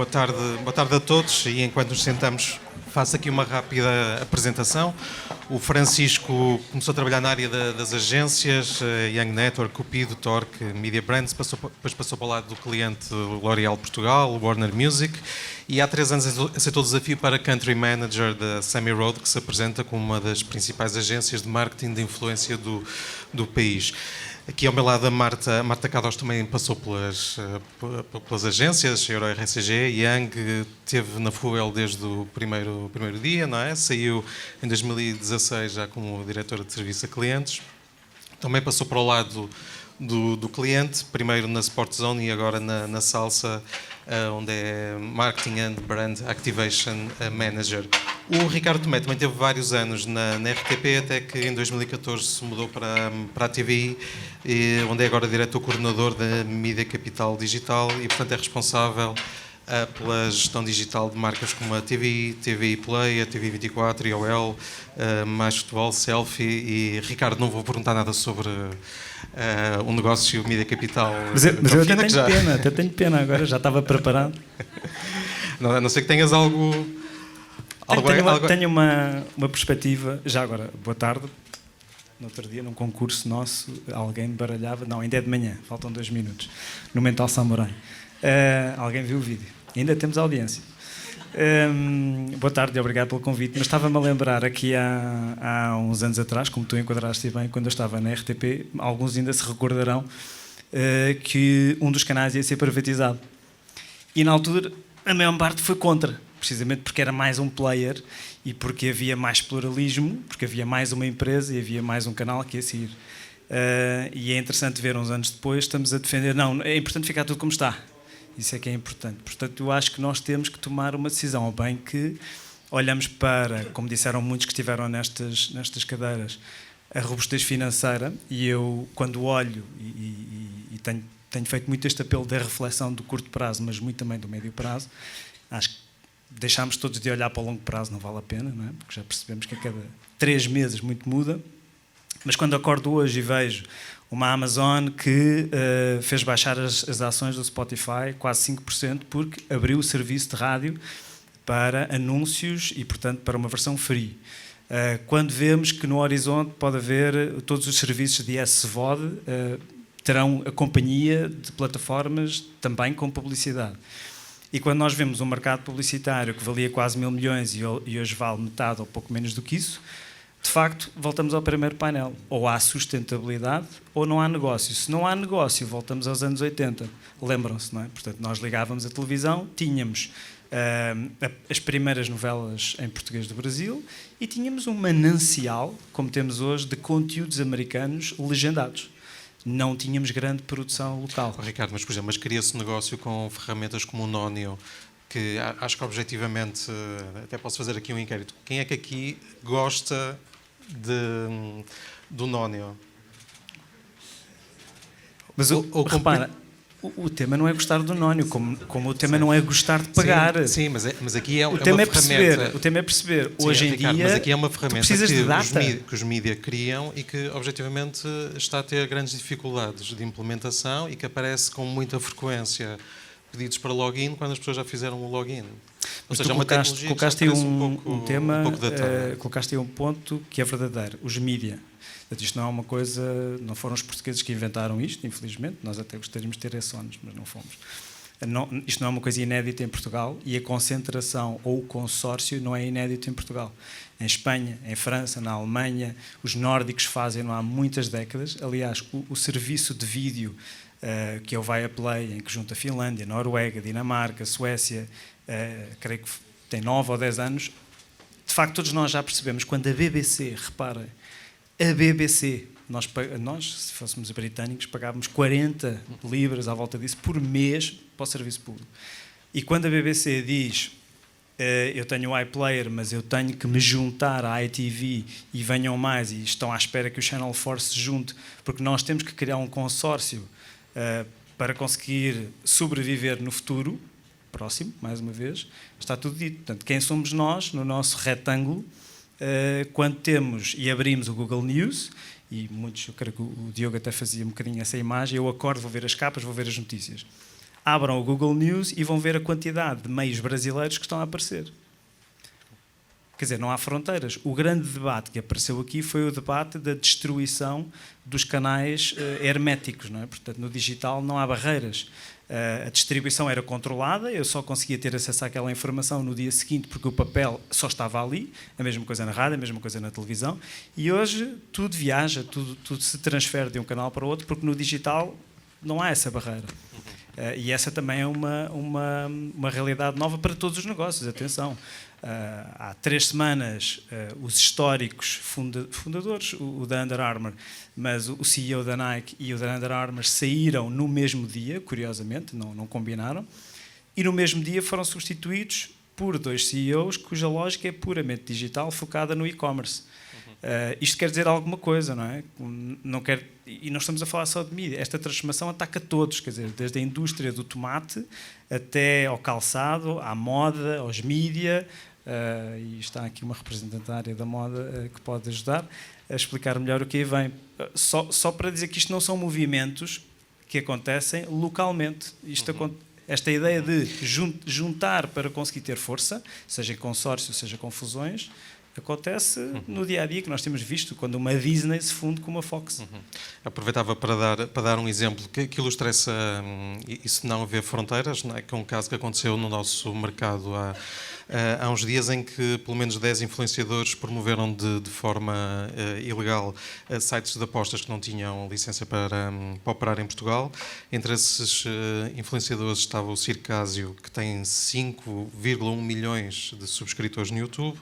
boa tarde a todos e enquanto nos sentamos faço aqui uma rápida apresentação. O Francisco começou a trabalhar na área das agências, Young Network, Cupido, Torque, Media Brands, depois passou para o lado do cliente L'Oréal Portugal, Warner Music, e há 3 anos aceitou o desafio para Country Manager da Sammy Road, que se apresenta como uma das principais agências de marketing de influência do país. Aqui ao meu lado a Marta Cados também passou pelas agências, Euro RCG, Young, esteve na Fuel desde o primeiro dia, não é? Saiu em 2016 já como diretora de serviço a clientes. Também passou para o lado do cliente, primeiro na Sport Zone e agora na Salsa, onde é Marketing and Brand Activation Manager. O Ricardo Tomé também teve vários anos na RTP, até que em 2014 se mudou para a TVI, onde é agora diretor-coordenador da Mídia Capital Digital e, portanto, é responsável pela gestão digital de marcas como a TVI, TVI Play, a TVI 24, IOL, Mais Futebol, Selfie. E, Ricardo, não vou perguntar nada sobre o negócio Mídia Capital. Mas eu até tenho pena agora, já estava preparado. Não, a não ser que tenhas algo... Tenho uma perspectiva. Já agora, boa tarde. No outro dia, num concurso nosso, alguém me baralhava. Não, ainda é de manhã, faltam 2 minutos. No Mental Samurai. Alguém viu o vídeo. Ainda temos audiência. Boa tarde e obrigado pelo convite. Mas estava-me a lembrar aqui há uns anos atrás, como tu enquadraste bem, quando eu estava na RTP, alguns ainda se recordarão que um dos canais ia ser privatizado. E na altura, a maior parte foi contra. Precisamente porque era mais um player e porque havia mais pluralismo, porque havia mais uma empresa e havia mais um canal que ia seguir. E é interessante ver, uns anos depois, estamos a defender, não, é importante ficar tudo como está. Isso é que é importante. Portanto, eu acho que nós temos que tomar uma decisão, ou bem que olhamos para, como disseram muitos que estiveram nestas cadeiras, a robustez financeira, e eu, quando olho, e tenho feito muito este apelo da reflexão do curto prazo, mas muito também do médio prazo, acho que deixámos todos de olhar para o longo prazo, não vale a pena, não é? Porque já percebemos que a cada 3 meses muito muda. Mas quando acordo hoje e vejo uma Amazon que fez baixar as ações do Spotify quase 5% porque abriu o serviço de rádio para anúncios e, portanto, para uma versão free. Quando vemos que no horizonte pode haver todos os serviços de SVOD terão a companhia de plataformas também com publicidade. E quando nós vemos um mercado publicitário que valia quase 1.000 milhões e hoje vale metade ou pouco menos do que isso, de facto, voltamos ao primeiro painel. Ou há sustentabilidade ou não há negócio. Se não há negócio, voltamos aos anos 80. Lembram-se, não é? Portanto, nós ligávamos a televisão, tínhamos as primeiras novelas em português do Brasil e tínhamos um manancial, como temos hoje, de conteúdos americanos legendados. Não tínhamos grande produção local. Ricardo, mas, por exemplo, cria-se um com ferramentas como o Nónio, que acho que objetivamente, até posso fazer aqui um inquérito, quem é que aqui gosta do Nónio? Mas repara, o tema não é gostar do Nónio, como o tema não é gostar de pagar. Sim, mas aqui é o uma tema ferramenta. O tema é perceber. Sim, hoje em Ricardo, dia, mas aqui é uma ferramenta que os mídia criam e que objetivamente está a ter grandes dificuldades de implementação e que aparece com muita frequência pedidos para login quando as pessoas já fizeram o login. Ou seja, colocaste aí um tema, datada. Colocaste aí um ponto que é verdadeiro. Os mídia. Isto não é uma coisa, não foram os portugueses que inventaram isto, infelizmente, nós até gostaríamos de ter esse ónus, mas não fomos. Isto não é uma coisa inédita em Portugal e a concentração ou o consórcio não é inédito em Portugal. Em Espanha, em França, na Alemanha, os nórdicos fazem-no há muitas décadas. Aliás, o serviço de vídeo que é o Viaplay, em que junta Finlândia, Noruega, Dinamarca, Suécia, creio que tem 9 ou 10 anos, de facto todos nós já percebemos, quando a BBC, reparem, a BBC, nós, se fôssemos britânicos, pagávamos 40 libras à volta disso por mês para o serviço público. E quando a BBC diz eu tenho o iPlayer, mas eu tenho que me juntar à ITV e venham mais e estão à espera que o Channel 4 se junte, porque nós temos que criar um consórcio para conseguir sobreviver no futuro próximo, mais uma vez, está tudo dito. Portanto, quem somos nós, no nosso retângulo, quando temos e abrimos o Google News, e muitos, eu creio que o Diogo até fazia um bocadinho essa imagem, eu acordo, vou ver as capas, vou ver as notícias. abram o Google News e vão ver a quantidade de meios brasileiros que estão a aparecer. Quer dizer, não há fronteiras. O grande debate que apareceu aqui foi o debate da destruição dos canais herméticos. Não é? Portanto, no digital não há barreiras. A distribuição era controlada, eu só conseguia ter acesso àquela informação no dia seguinte porque o papel só estava ali, a mesma coisa na rádio, a mesma coisa na televisão, e hoje tudo viaja, tudo se transfere de um canal para o outro, porque no digital não há essa barreira. E essa também é uma realidade nova para todos os negócios, atenção. Há 3 semanas, os históricos fundadores, o da Under Armour, mas o CEO da Nike e o da Under Armour saíram no mesmo dia, curiosamente, não combinaram, e no mesmo dia foram substituídos por 2 CEOs cuja lógica é puramente digital, focada no e-commerce. Isto quer dizer alguma coisa, não é? E não estamos a falar só de mídia. Esta transformação ataca todos, quer dizer, desde a indústria do tomate até ao calçado, à moda, aos mídia. E está aqui uma representante da área da moda que pode ajudar a explicar melhor o que aí vem. Só para dizer que isto não são movimentos que acontecem localmente. Esta ideia de juntar para conseguir ter força, seja em consórcio, seja com fusões, acontece no dia-a-dia, que nós temos visto, quando uma Disney se funde com uma Fox. Aproveitava para dar um exemplo que ilustra isso não haver fronteiras, não é? Que é um caso que aconteceu no nosso mercado há uns dias, em que pelo menos 10 influenciadores promoveram de forma ilegal sites de apostas que não tinham licença para operar em Portugal. Entre esses influenciadores estava o Circásio, que tem 5,1 milhões de subscritores no YouTube,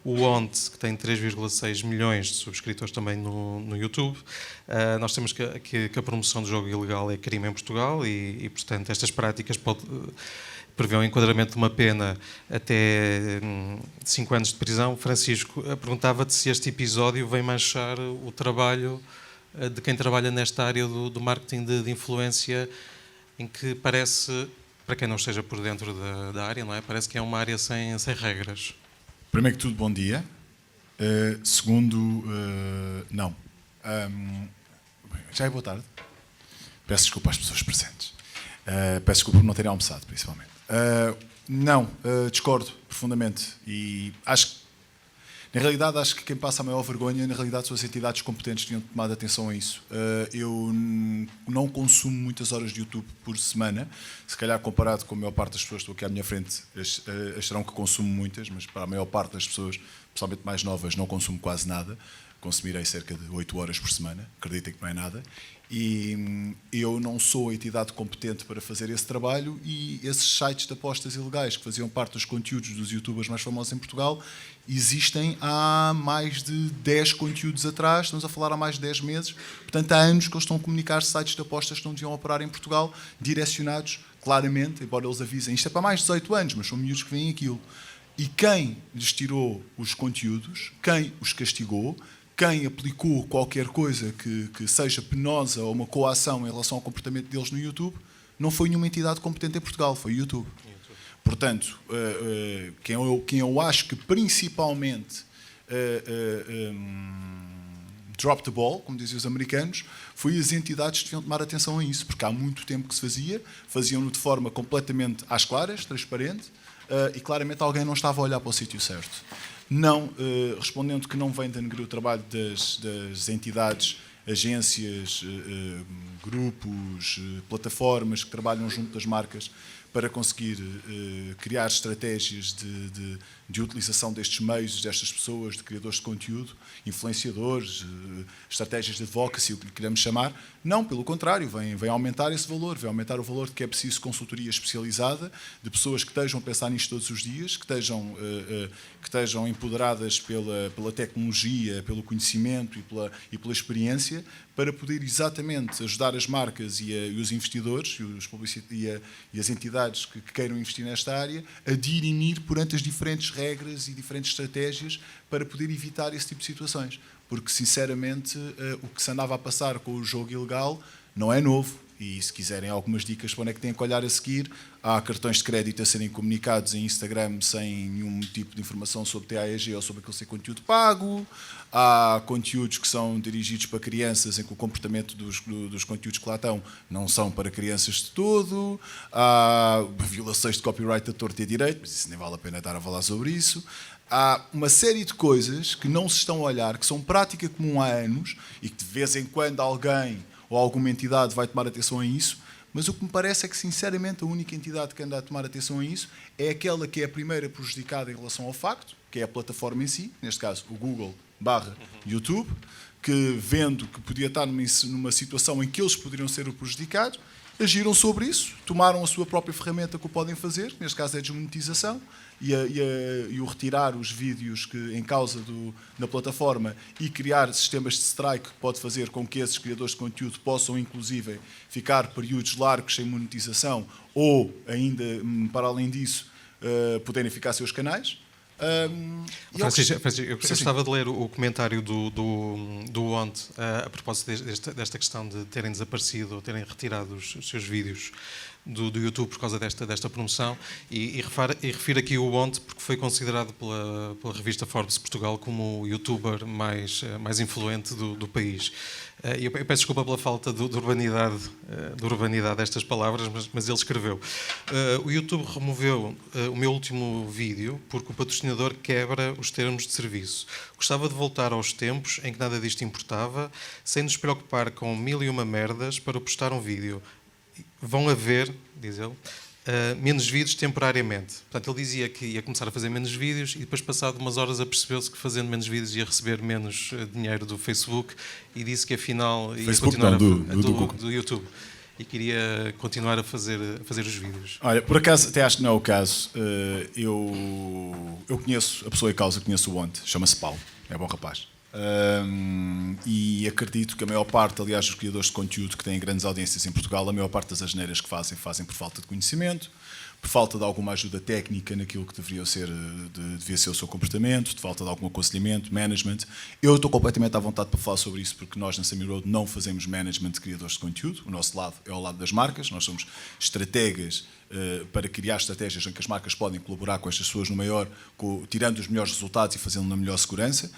o Onte, que tem 3,6 milhões de subscritores também no YouTube. Nós temos que a promoção do jogo ilegal é crime em Portugal e portanto, estas práticas prevê um enquadramento de uma pena até 5 anos de prisão. Francisco, perguntava-te se este episódio vem manchar o trabalho de quem trabalha nesta área do marketing de influência, em que parece, para quem não esteja por dentro da área, não é? Parece que é uma área sem regras. Primeiro que tudo, bom dia. Segundo, não. Já é boa tarde. Peço desculpa às pessoas presentes. Peço desculpa por não terem almoçado, principalmente. Não, discordo profundamente. E na realidade, acho que quem passa a maior vergonha, na realidade, são as entidades competentes que tinham tomado atenção a isso. Eu não consumo muitas horas de YouTube por semana. Se calhar, comparado com a maior parte das pessoas que estão aqui à minha frente, acharão que consumo muitas, mas para a maior parte das pessoas, principalmente mais novas, não consumo quase nada. Consumirei cerca de 8 horas por semana, acreditem que não é nada. E eu não sou a entidade competente para fazer esse trabalho, e esses sites de apostas ilegais que faziam parte dos conteúdos dos youtubers mais famosos em Portugal existem há mais de 10 conteúdos atrás, estamos a falar há mais de 10 meses, portanto há anos que eles estão a comunicar sites de apostas que não deviam operar em Portugal, direcionados claramente, embora eles avisem, isto é para mais de 18 anos, mas são miúdos que veem aquilo. E quem lhes tirou os conteúdos, quem os castigou, quem aplicou qualquer coisa que seja penosa ou uma coação em relação ao comportamento deles no YouTube, não foi nenhuma entidade competente em Portugal, foi o YouTube. Portanto, quem eu acho que principalmente drop the ball, como dizem os americanos, foi as entidades que deviam tomar atenção a isso, porque há muito tempo que se faziam-no de forma completamente às claras, transparente, e claramente alguém não estava a olhar para o sítio certo. Não, respondendo que não vem denegrir o trabalho das entidades, agências, grupos, plataformas que trabalham junto das marcas para conseguir criar estratégias de utilização destes meios, destas pessoas, de criadores de conteúdo, influenciadores, estratégias de advocacy, o que lhe queremos chamar. Não, pelo contrário, vem aumentar esse valor, vem aumentar o valor de que é preciso consultoria especializada, de pessoas que estejam a pensar nisto todos os dias, que estejam empoderadas pela tecnologia, pelo conhecimento e pela experiência, para poder exatamente ajudar as marcas e os investidores e as entidades que queiram investir nesta área a dirimir perante as diferentes regras e diferentes estratégias para poder evitar esse tipo de situações. Porque, sinceramente, o que se andava a passar com o jogo ilegal não é novo. E se quiserem algumas dicas para onde é que têm que olhar a seguir, há cartões de crédito a serem comunicados em Instagram sem nenhum tipo de informação sobre TAEG ou sobre aquele ser conteúdo pago. Há conteúdos que são dirigidos para crianças em que o comportamento dos conteúdos que lá estão não são para crianças de todo. Há violações de copyright a torto e a direito, mas isso nem vale a pena estar a falar sobre isso. Há uma série de coisas que não se estão a olhar, que são prática comum há anos e que de vez em quando alguém ou alguma entidade vai tomar atenção a isso, mas o que me parece é que, sinceramente, a única entidade que anda a tomar atenção a isso é aquela que é a primeira prejudicada em relação ao facto, que é a plataforma em si, neste caso o Google/YouTube, que vendo que podia estar numa situação em que eles poderiam ser o prejudicado, agiram sobre isso, tomaram a sua própria ferramenta que o podem fazer, que neste caso é a desmonetização, e o retirar os vídeos que, em causa na plataforma e criar sistemas de strike que pode fazer com que esses criadores de conteúdo possam, inclusive, ficar períodos largos sem monetização ou, ainda para além disso, poderem ficar seus canais. Francisco, eu gostava de ler o comentário do ONT a propósito desta questão de terem desaparecido ou terem retirado os seus vídeos do YouTube por causa desta promoção e refiro aqui o ONT porque foi considerado pela revista Forbes Portugal como o youtuber mais influente do país. Eu peço desculpa pela falta de urbanidade destas palavras, mas ele escreveu: o YouTube removeu o meu último vídeo porque o patrocinador quebra os termos de serviço. Gostava de voltar aos tempos em que nada disto importava, sem nos preocupar com 1001 merdas para postar um vídeo. Vão haver, diz ele, menos vídeos temporariamente. Portanto, ele dizia que ia começar a fazer menos vídeos e depois, passado umas horas, apercebeu-se que fazendo menos vídeos ia receber menos dinheiro do Facebook e disse que afinal ia continuar do YouTube e queria continuar a fazer os vídeos. Olha, por acaso, até acho que não é o caso. Eu conheço a pessoa em causa, conheço o ONT, chama-se Paulo, é bom rapaz. E acredito que a maior parte, aliás, dos criadores de conteúdo que têm grandes audiências em Portugal, a maior parte das asneiras que fazem por falta de conhecimento, por falta de alguma ajuda técnica naquilo que devia ser o seu comportamento, de falta de algum aconselhamento, management. Eu estou completamente à vontade para falar sobre isso, porque nós na Sammy Road não fazemos management de criadores de conteúdo. O nosso lado é ao lado das marcas. Nós somos estrategas para criar estratégias em que as marcas podem colaborar com estas pessoas no maior, tirando os melhores resultados e fazendo na melhor segurança.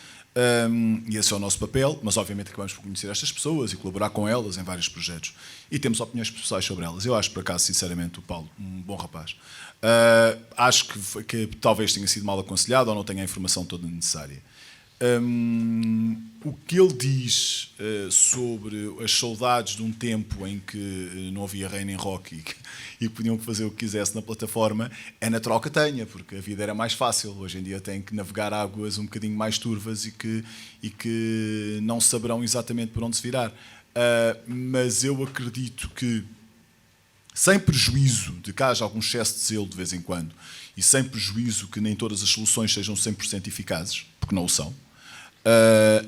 E esse é o nosso papel, mas obviamente acabamos por conhecer estas pessoas e colaborar com elas em vários projetos. E temos opiniões pessoais sobre elas. Eu acho, por acaso, sinceramente, o Paulo, um bom rapaz. Acho que talvez tenha sido mal aconselhado ou não tenha a informação toda necessária. O que ele diz sobre as saudades de um tempo em que não havia rei nem rock e podiam fazer o que quisesse na plataforma, é natural que tenha, porque a vida era mais fácil. Hoje em dia tem que navegar águas um bocadinho mais turvas e que não saberão exatamente por onde se virar. Mas eu acredito que, sem prejuízo de que haja algum excesso de zelo de vez em quando e sem prejuízo que nem todas as soluções sejam 100% eficazes, porque não o são,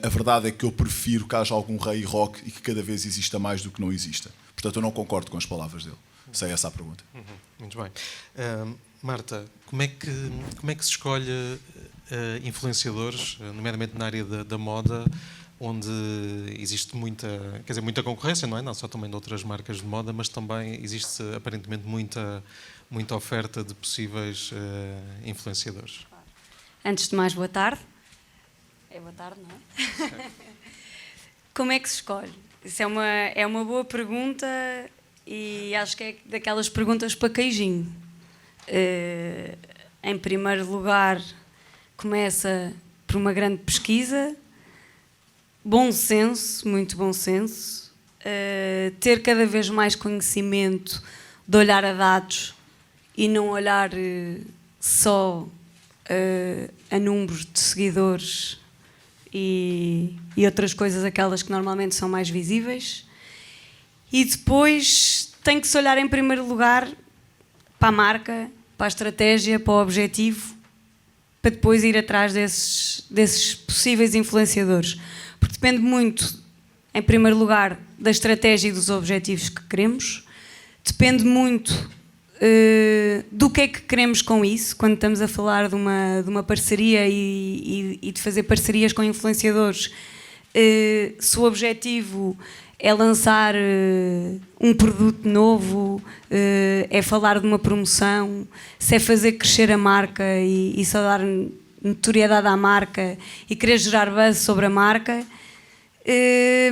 a verdade é que eu prefiro que haja algum rei rock e que cada vez exista mais do que não exista. Portanto, eu não concordo com as palavras dele. Sei essa a pergunta. Muito bem. Marta, como é que se escolhe influenciadores, nomeadamente na área da moda, onde existe muita concorrência, não é? Não só também de outras marcas de moda, mas também existe aparentemente muita oferta de possíveis influenciadores. Antes de mais, boa tarde. É boa tarde, não é? Como é que se escolhe? Isso é uma boa pergunta e acho que é daquelas perguntas para queijinho. Em primeiro lugar, começa por uma grande pesquisa, bom senso, muito bom senso, ter cada vez mais conhecimento de olhar a dados e não olhar só a números de seguidores e outras coisas, aquelas que normalmente são mais visíveis. E depois tem que se olhar em primeiro lugar para a marca, para a estratégia, para o objetivo, para depois ir atrás desses possíveis influenciadores. Porque depende muito, em primeiro lugar, da estratégia e dos objetivos que queremos. Depende muito do que é que queremos com isso, quando estamos a falar de uma parceria e de fazer parcerias com influenciadores. Se o objetivo é lançar um produto novo, é falar de uma promoção, se é fazer crescer a marca e só dar notoriedade à marca e querer gerar buzz sobre a marca,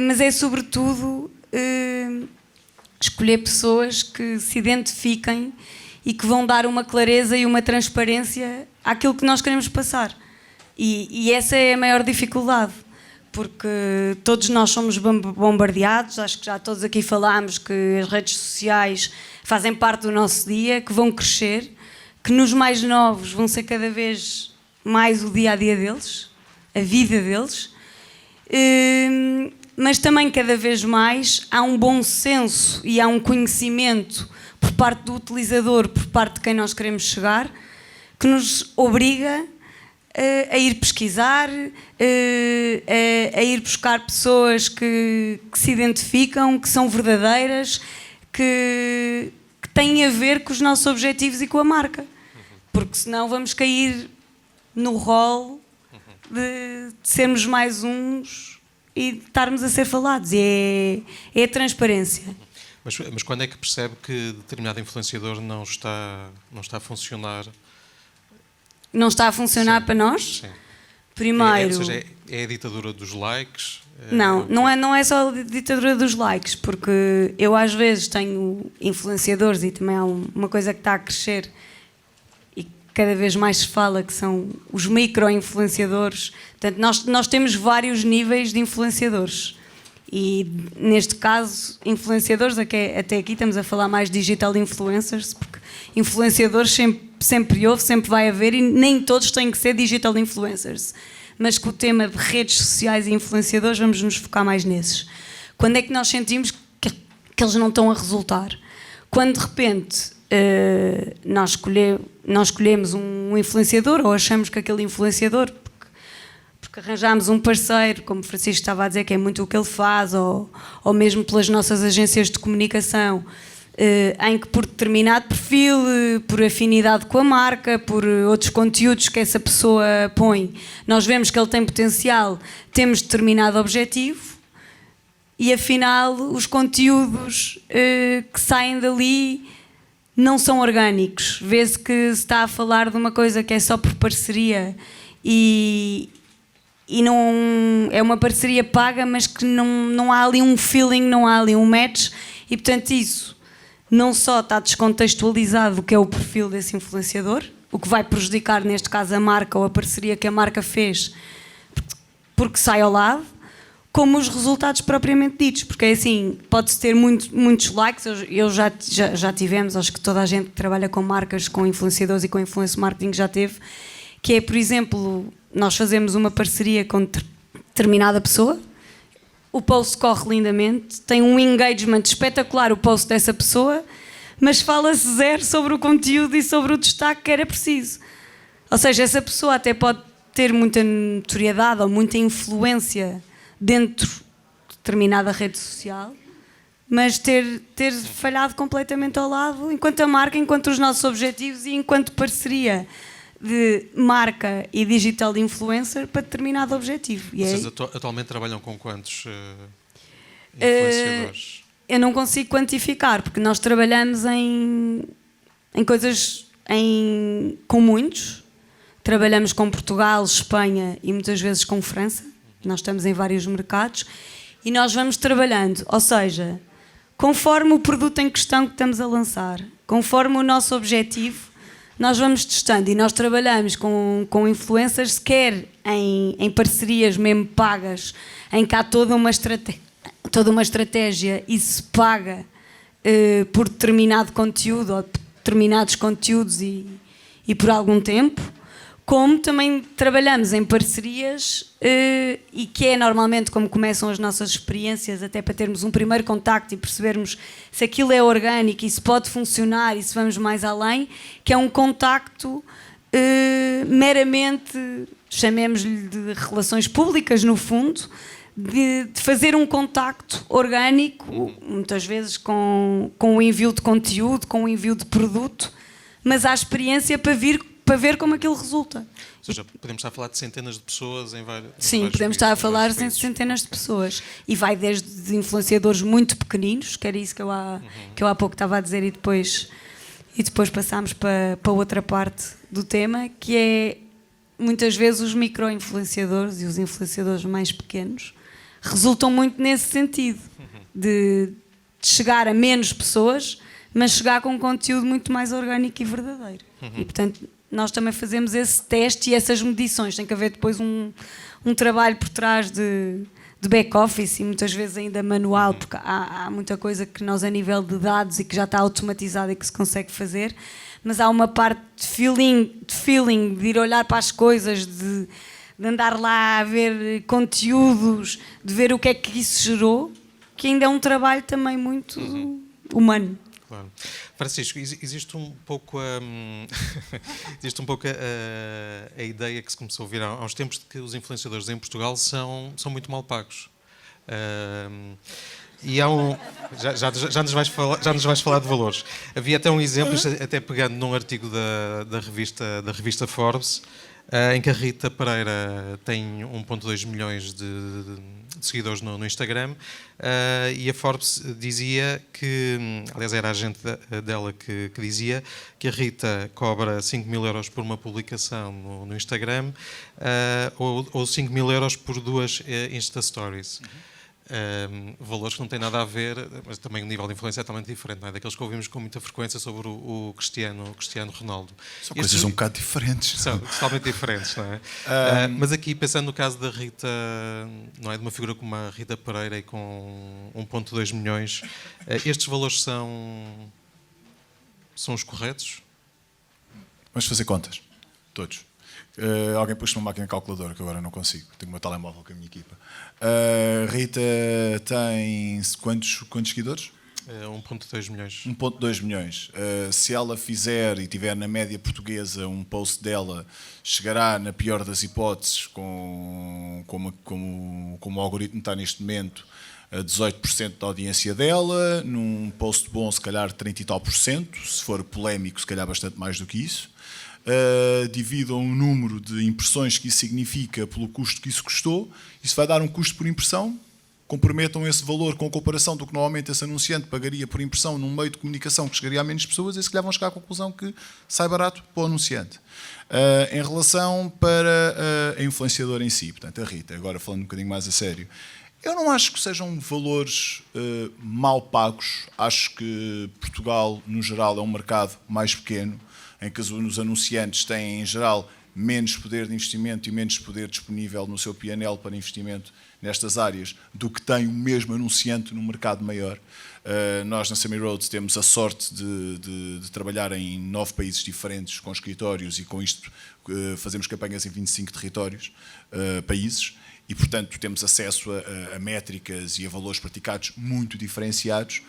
mas é sobretudo escolher pessoas que se identifiquem e que vão dar uma clareza e uma transparência àquilo que nós queremos passar. E essa é a maior dificuldade, porque todos nós somos bombardeados, acho que já todos aqui falámos que as redes sociais fazem parte do nosso dia, que vão crescer, que nos mais novos vão ser cada vez mais o dia-a-dia deles, a vida deles, mas também cada vez mais há um bom senso e há um conhecimento por parte do utilizador, por parte de quem nós queremos chegar, que nos obriga a ir pesquisar, a ir buscar pessoas que se identificam, que são verdadeiras, que têm a ver com os nossos objetivos e com a marca. Porque senão vamos cair no rol de sermos mais uns e de estarmos a ser falados. E é a transparência. Mas quando é que percebe que determinado influenciador não está a funcionar? Não está a funcionar Sim. para nós? Sim. Primeiro... Ou seja, é a ditadura dos likes? Não é só a ditadura dos likes, porque eu às vezes tenho influenciadores e também há uma coisa que está a crescer e cada vez mais se fala, que são os micro-influenciadores. Portanto, nós temos vários níveis de influenciadores. E neste caso, influenciadores, até aqui estamos a falar mais digital influencers, porque influenciadores sempre houve, sempre vai haver, e nem todos têm que ser digital influencers. Mas com o tema de redes sociais e influenciadores, vamos nos focar mais nesses. Quando é que nós sentimos que eles não estão a resultar? Quando de repente nós escolhemos um influenciador, ou achamos que aquele influenciador, porque arranjámos um parceiro, como o Francisco estava a dizer, que é muito o que ele faz, ou mesmo pelas nossas agências de comunicação, em que por determinado perfil, por afinidade com a marca, por outros conteúdos que essa pessoa põe, nós vemos que ele tem potencial, temos determinado objetivo e afinal os conteúdos que saem dali não são orgânicos. Vê-se que se está a falar de uma coisa que é só por parceria e não é uma parceria paga, mas que não há ali um feeling, não há ali um match, e portanto isso não só está descontextualizado o que é o perfil desse influenciador, o que vai prejudicar neste caso a marca ou a parceria que a marca fez porque sai ao lado, como os resultados propriamente ditos, porque é assim, pode-se ter muitos likes, eu já tivemos, acho que toda a gente que trabalha com marcas, com influenciadores e com influencer marketing já teve, que é, por exemplo, nós fazemos uma parceria com determinada pessoa, o post corre lindamente, tem um engagement espetacular o post dessa pessoa, mas fala-se zero sobre o conteúdo e sobre o destaque que era preciso. Ou seja, essa pessoa até pode ter muita notoriedade ou muita influência dentro de determinada rede social, mas ter falhado completamente ao lado, enquanto a marca, enquanto os nossos objetivos e enquanto parceria de marca e digital influencer para determinado objetivo. Vocês atualmente trabalham com quantos influenciadores? Eu não consigo quantificar, porque nós trabalhamos em coisas com muitos. Trabalhamos com Portugal, Espanha e muitas vezes com França. Nós estamos em vários mercados e nós vamos trabalhando, ou seja, conforme o produto em questão que estamos a lançar, conforme o nosso objetivo, nós vamos testando, e nós trabalhamos com influencers, quer em parcerias mesmo pagas, em que há toda uma estratégia e se paga por determinado conteúdo ou determinados conteúdos e por algum tempo, como também trabalhamos em parcerias e que é normalmente como começam as nossas experiências, até para termos um primeiro contacto e percebermos se aquilo é orgânico e se pode funcionar e se vamos mais além, que é um contacto meramente, chamemos-lhe de relações públicas no fundo, de fazer um contacto orgânico, muitas vezes com o envio de conteúdo, com o envio de produto, mas há experiência para ver como aquilo resulta. Ou seja, podemos estar a falar de centenas de pessoas em vários Sim, podemos estar a falar de centenas de pessoas. E vai desde de influenciadores muito pequeninos, que era isso que eu há pouco estava a dizer, e depois passámos para outra parte do tema, que é muitas vezes os micro-influenciadores e os influenciadores mais pequenos resultam muito nesse sentido, de chegar a menos pessoas, mas chegar com um conteúdo muito mais orgânico e verdadeiro. E, portanto, nós também fazemos esse teste e essas medições. Tem que haver depois um trabalho por trás de back-office e muitas vezes ainda manual, porque há muita coisa que nós, a nível de dados, e que já está automatizada e que se consegue fazer, mas há uma parte de feeling, de ir olhar para as coisas, de andar lá a ver conteúdos, de ver o que é que isso gerou, que ainda é um trabalho também muito humano. Claro. Francisco, existe um pouco a ideia que se começou a ouvir há uns tempos de que os influenciadores em Portugal são muito mal pagos. E há já nos vais falar de valores. Havia até um exemplo, até pegando num artigo da revista Forbes, em que a Rita Pereira tem 1,2 milhões de seguidores no Instagram, e a Forbes dizia que, aliás era a agente dela que dizia que a Rita cobra 5 mil euros por uma publicação no Instagram, ou 5 mil euros por 2 Insta Stories. Valores que não têm nada a ver, mas também o nível de influência é totalmente diferente, não é? Daqueles que ouvimos com muita frequência sobre o Cristiano Ronaldo. São coisas um bocado diferentes. São totalmente diferentes, não é? Mas aqui, pensando no caso da Rita, não é, de uma figura como a Rita Pereira e com 1,2 milhões, estes valores são os corretos? Vamos fazer contas, todos. Alguém pôs-me uma máquina calculadora, que agora não consigo. Tenho o meu telemóvel com a minha equipa. Rita tem quantos seguidores? 1,2 milhões. 1,2 milhões. Se ela fizer e tiver na média portuguesa um post dela, chegará, na pior das hipóteses, como o algoritmo está neste momento, a 18% da audiência dela. Num post bom, se calhar 30 e tal por cento. Se for polémico, se calhar bastante mais do que isso. Dividam o número de impressões que isso significa pelo custo que isso custou. Isso vai dar um custo por impressão. Comprometam esse valor com a comparação do que normalmente esse anunciante pagaria por impressão num meio de comunicação que chegaria a menos pessoas, e se calhar vão chegar à conclusão que sai barato para o anunciante. Em relação para a influenciadora em si, portanto a Rita, agora falando um bocadinho mais a sério, eu não acho que sejam valores mal pagos. Acho que Portugal, no geral, é um mercado mais pequeno, em que os anunciantes têm, em geral, menos poder de investimento e menos poder disponível no seu P&L para investimento nestas áreas do que tem o mesmo anunciante num mercado maior. Nós, na Semi Roads, temos a sorte de trabalhar em 9 países diferentes, com escritórios, e com isto fazemos campanhas em 25 países, e, portanto, temos acesso a métricas e a valores praticados muito diferenciados.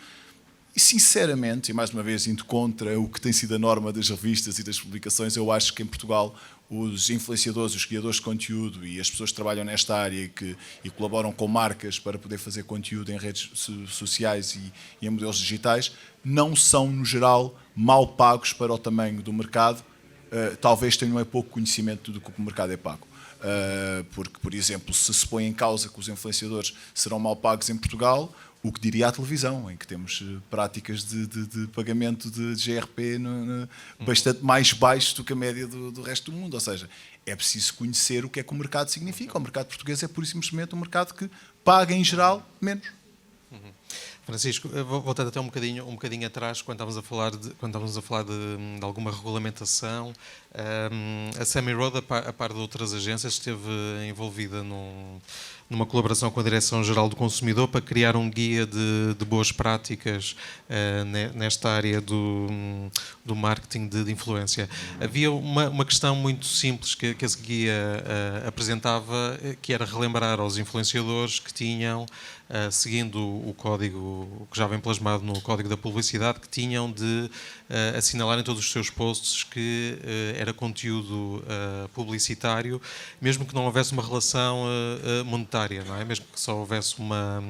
E, sinceramente, e mais uma vez indo contra o que tem sido a norma das revistas e das publicações, eu acho que em Portugal os influenciadores, os criadores de conteúdo e as pessoas que trabalham nesta área e colaboram com marcas para poder fazer conteúdo em redes sociais e em modelos digitais, não são, no geral, mal pagos para o tamanho do mercado. Talvez tenham pouco conhecimento do que o mercado é pago. Porque, por exemplo, se põe em causa que os influenciadores serão mal pagos em Portugal, o que diria a televisão, em que temos práticas de pagamento de GRP bastante mais baixos do que a média do resto do mundo. Ou seja, é preciso conhecer o que é que o mercado significa. O mercado português é, pura e simplesmente, um mercado que paga, em geral, menos. Francisco, voltando até um bocadinho atrás, quando estávamos a falar de alguma regulamentação, a Semi Road, a par de outras agências, esteve envolvida numa colaboração com a Direção-Geral do Consumidor para criar um guia de boas práticas nesta área do marketing de influência. Havia uma questão muito simples que esse guia apresentava, que era relembrar aos influenciadores que tinham, seguindo o código que já vem plasmado no Código da Publicidade, que tinham de assinalar em todos os seus posts que era conteúdo publicitário, mesmo que não houvesse uma relação monetária, não é? Mesmo que só houvesse uma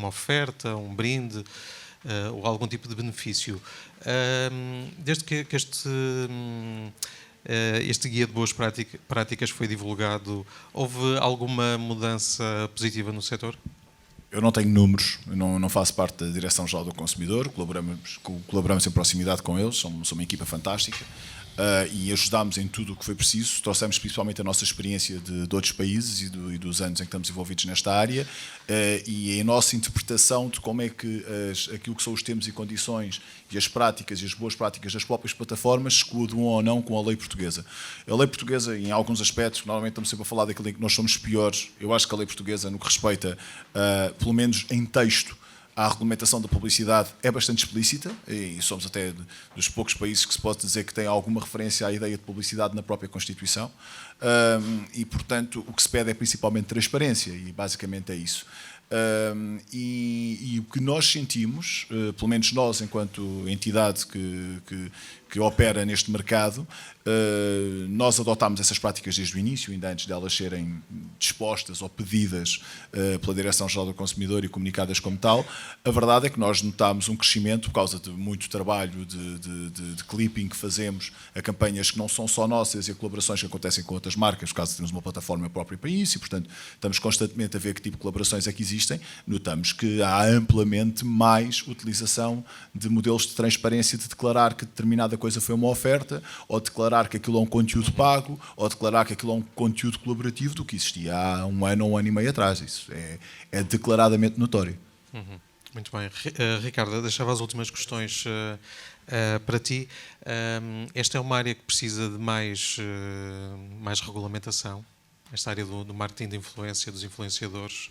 oferta, um brinde ou algum tipo de benefício. Desde que este guia de boas práticas foi divulgado, houve alguma mudança positiva no setor? Eu não tenho números, eu não faço parte da Direção-Geral do Consumidor, colaboramos em proximidade com eles, somos uma equipa fantástica. E ajudámos em tudo o que foi preciso, trouxemos principalmente a nossa experiência de outros países e dos anos em que estamos envolvidos nesta área, e a nossa interpretação de como é que aquilo que são os termos e condições e as práticas e as boas práticas das próprias plataformas se coadunam ou não com a lei portuguesa. A lei portuguesa, em alguns aspectos, normalmente estamos sempre a falar daquilo em que nós somos piores. Eu acho que a lei portuguesa, no que respeita, pelo menos em texto, a regulamentação da publicidade é bastante explícita, e somos até dos poucos países que se pode dizer que tem alguma referência à ideia de publicidade na própria Constituição, e, portanto, o que se pede é principalmente transparência, e basicamente é isso. E o que nós sentimos, pelo menos nós, enquanto entidade que opera neste mercado, nós adotámos essas práticas desde o início, ainda antes de elas serem dispostas ou pedidas pela Direção-Geral do Consumidor e comunicadas como tal. A verdade é que nós notámos um crescimento por causa de muito trabalho de clipping que fazemos a campanhas que não são só nossas e a colaborações que acontecem com outras marcas, por causa de termos uma plataforma própria para isso, e, portanto, estamos constantemente a ver que tipo de colaborações é que existem. Notamos que há amplamente mais utilização de modelos de transparência, de declarar que determinada coisa foi uma oferta, ou declarar que aquilo é um conteúdo pago, ou declarar que aquilo é um conteúdo colaborativo, do que existia há um ano ou um ano e meio atrás. Isso é declaradamente notório. Muito bem. Ricardo, deixava as últimas questões para ti. Esta é uma área que precisa de mais regulamentação, esta área do marketing de influência, dos influenciadores.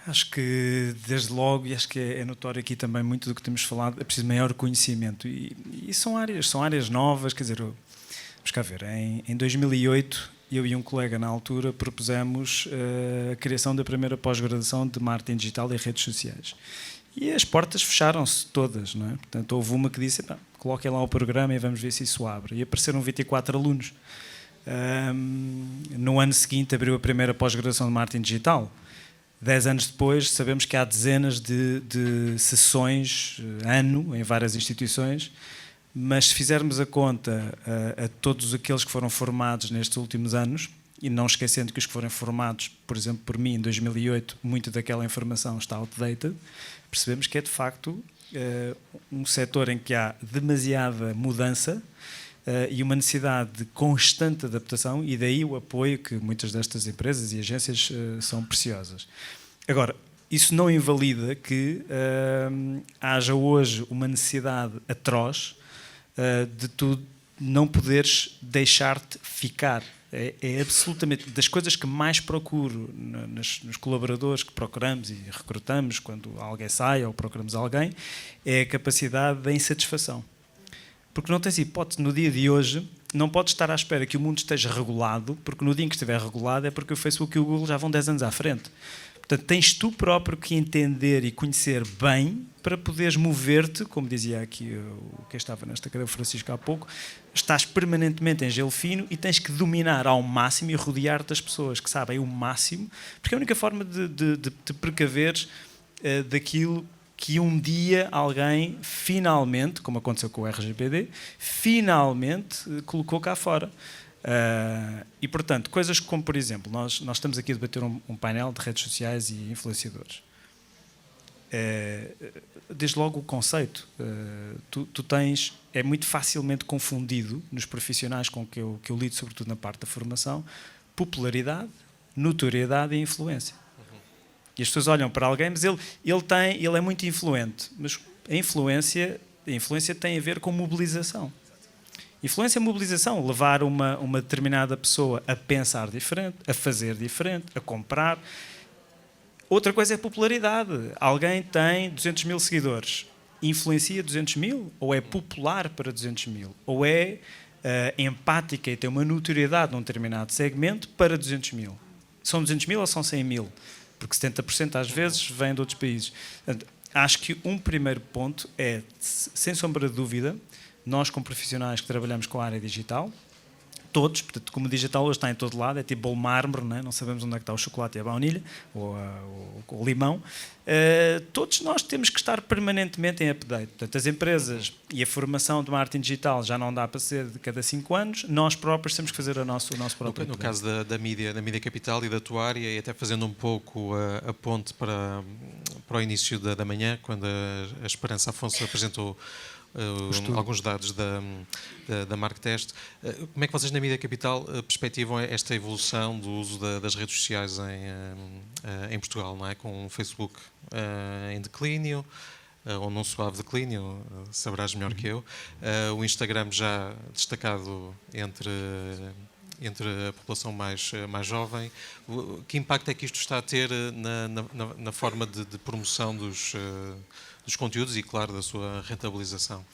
Acho que, desde logo, e acho que é notório aqui também muito do que temos falado, é preciso maior conhecimento. E são áreas novas, quer dizer, vamos cá ver, em 2008, eu e um colega na altura propusemos a criação da primeira pós-graduação de marketing digital e redes sociais. E as portas fecharam-se todas, não é? Portanto, houve uma que disse, coloquem lá o programa e vamos ver se isso abre. E apareceram 24 alunos. No ano seguinte abriu a primeira pós-graduação de marketing digital. 10 anos depois, sabemos que há dezenas de sessões ano em várias instituições, mas se fizermos a conta a todos aqueles que foram formados nestes últimos anos, e não esquecendo que os que foram formados, por exemplo, por mim, em 2008, muita daquela informação está outdated, percebemos que é, de facto, um setor em que há demasiada mudança e uma necessidade de constante adaptação, e daí o apoio que muitas destas empresas e agências são preciosas. Agora, isso não invalida que haja hoje uma necessidade atroz de tu não poderes deixar-te ficar. É absolutamente das coisas que mais procuro nos colaboradores que procuramos e recrutamos quando alguém sai ou procuramos alguém, é a capacidade da insatisfação. Porque não tens hipótese, no dia de hoje, não podes estar à espera que o mundo esteja regulado, porque no dia em que estiver regulado é porque o Facebook e o Google já vão 10 anos à frente. Portanto, tens tu próprio que entender e conhecer bem para poderes mover-te, como dizia aqui quem estava nesta cadeira, o Francisco, há pouco, estás permanentemente em gelo fino e tens que dominar ao máximo e rodear-te das pessoas que sabem o máximo, porque é a única forma de te precaveres daquilo que um dia alguém finalmente, como aconteceu com o RGPD, finalmente colocou cá fora. E, portanto, coisas como, por exemplo, nós estamos aqui a debater um painel de redes sociais e influenciadores. Desde logo o conceito. Tu tens, é muito facilmente confundido nos profissionais com que eu lido, sobretudo na parte da formação, popularidade, notoriedade e influência. E as pessoas olham para alguém, mas ele é muito influente. Mas a influência tem a ver com mobilização. Influência é mobilização, levar uma determinada pessoa a pensar diferente, a fazer diferente, a comprar. Outra coisa é popularidade. Alguém tem 200 mil seguidores. Influencia 200 mil? Ou é popular para 200 mil? Ou é empática e tem uma notoriedade num determinado segmento para 200 mil? São 200 mil ou são 100 mil? Porque 70% às vezes vêm de outros países. Portanto, acho que um primeiro ponto é, sem sombra de dúvida, nós como profissionais que trabalhamos com a área digital, todos, portanto, como o digital hoje está em todo lado, é tipo bolo mármore, não sabemos onde é que está o chocolate e a baunilha, ou o limão. Todos nós temos que estar permanentemente em update. Portanto, as empresas e a formação de marketing digital já não dá para ser de cada 5 anos, nós próprios temos que fazer o nosso próprio update. No caso da mídia Capital e da tua área, e até fazendo um pouco a ponte para o início da manhã, quando a Esperança Afonso apresentou alguns dados da Marktest. Como é que vocês na Mídia Capital perspectivam esta evolução do uso das redes sociais em Portugal, não é? Com o Facebook em declínio, ou num suave declínio, saberás melhor que eu, o Instagram já destacado entre a população mais jovem. Que impacto é que isto está a ter na forma de promoção dos conteúdos e, claro, da sua rentabilização?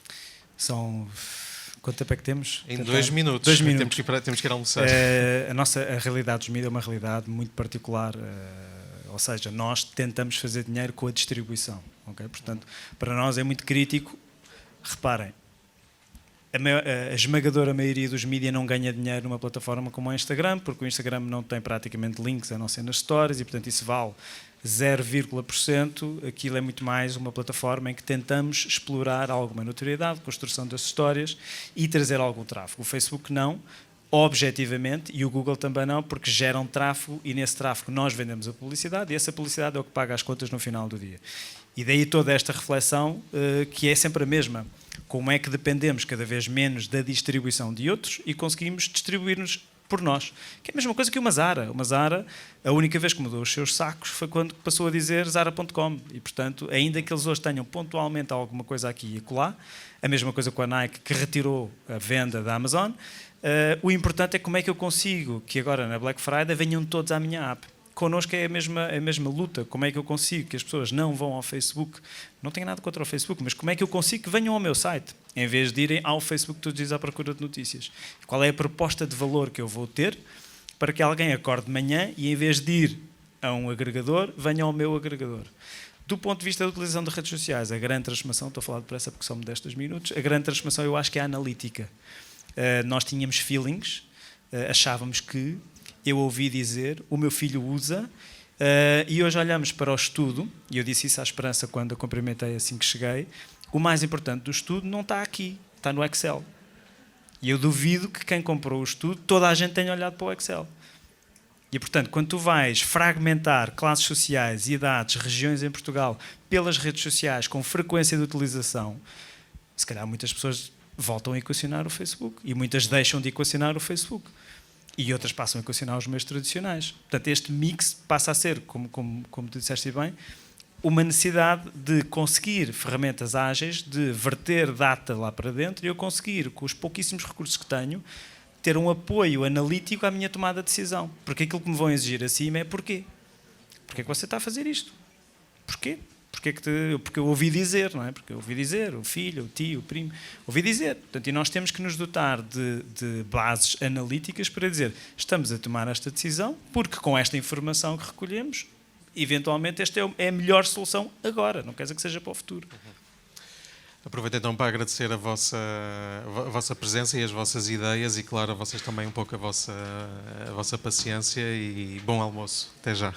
Quanto tempo é que temos? Em 2 minutos. 2 minutos. Temos que ir almoçar. A realidade dos mídias é uma realidade muito particular, ou seja, nós tentamos fazer dinheiro com a distribuição. Okay? Portanto, para nós é muito crítico. Reparem, a esmagadora maioria dos mídias não ganha dinheiro numa plataforma como o Instagram, porque o Instagram não tem praticamente links a não ser nas stories e, portanto, isso vale 0,%. Aquilo é muito mais uma plataforma em que tentamos explorar alguma notoriedade, construção das histórias e trazer algum tráfego. O Facebook não, objetivamente, e o Google também não, porque geram tráfego e nesse tráfego nós vendemos a publicidade e essa publicidade é o que paga as contas no final do dia. E daí toda esta reflexão, que é sempre a mesma. Como é que dependemos cada vez menos da distribuição de outros e conseguimos distribuir-nos por nós? Que é a mesma coisa que uma Zara. Uma Zara, a única vez que mudou os seus sacos foi quando passou a dizer Zara.com. E, portanto, ainda que eles hoje tenham pontualmente alguma coisa aqui e acolá, a mesma coisa com a Nike, que retirou a venda da Amazon, o importante é como é que eu consigo que agora na Black Friday venham todos à minha app. Connosco é a mesma luta. Como é que eu consigo que as pessoas não vão ao Facebook? Não tenho nada contra o Facebook, mas como é que eu consigo que venham ao meu site, em vez de irem ao Facebook todos os dias à procura de notícias? Qual é a proposta de valor que eu vou ter para que alguém acorde de manhã e, em vez de ir a um agregador, venha ao meu agregador? Do ponto de vista da utilização de redes sociais, a grande transformação, estou a falar depressa porque só me deste 2 minutos, a grande transformação eu acho que é a analítica. Nós tínhamos feelings, achávamos que eu ouvi dizer, o meu filho usa, e hoje olhamos para o estudo, e eu disse isso à Esperança quando a cumprimentei assim que cheguei, o mais importante do estudo não está aqui, está no Excel. E eu duvido que quem comprou o estudo, toda a gente tenha olhado para o Excel. E, portanto, quando tu vais fragmentar classes sociais, idades, regiões em Portugal, pelas redes sociais, com frequência de utilização, se calhar muitas pessoas voltam a equacionar o Facebook, e muitas deixam de equacionar o Facebook. E outras passam a equacionar os meios tradicionais. Portanto, este mix passa a ser, como tu disseste bem, uma necessidade de conseguir ferramentas ágeis, de verter data lá para dentro e eu conseguir, com os pouquíssimos recursos que tenho, ter um apoio analítico à minha tomada de decisão. Porque aquilo que me vão exigir acima é porquê. Porquê é que você está a fazer isto? Porquê? Porque eu ouvi dizer, não é? Porque eu ouvi dizer, o filho, o tio, o primo, ouvi dizer. Portanto, e nós temos que nos dotar de bases analíticas para dizer, estamos a tomar esta decisão, porque com esta informação que recolhemos, eventualmente esta é a melhor solução agora, não quer dizer que seja para o futuro. Aproveito então para agradecer a vossa presença e as vossas ideias e, claro, a vocês também um pouco a vossa paciência e bom almoço. Até já.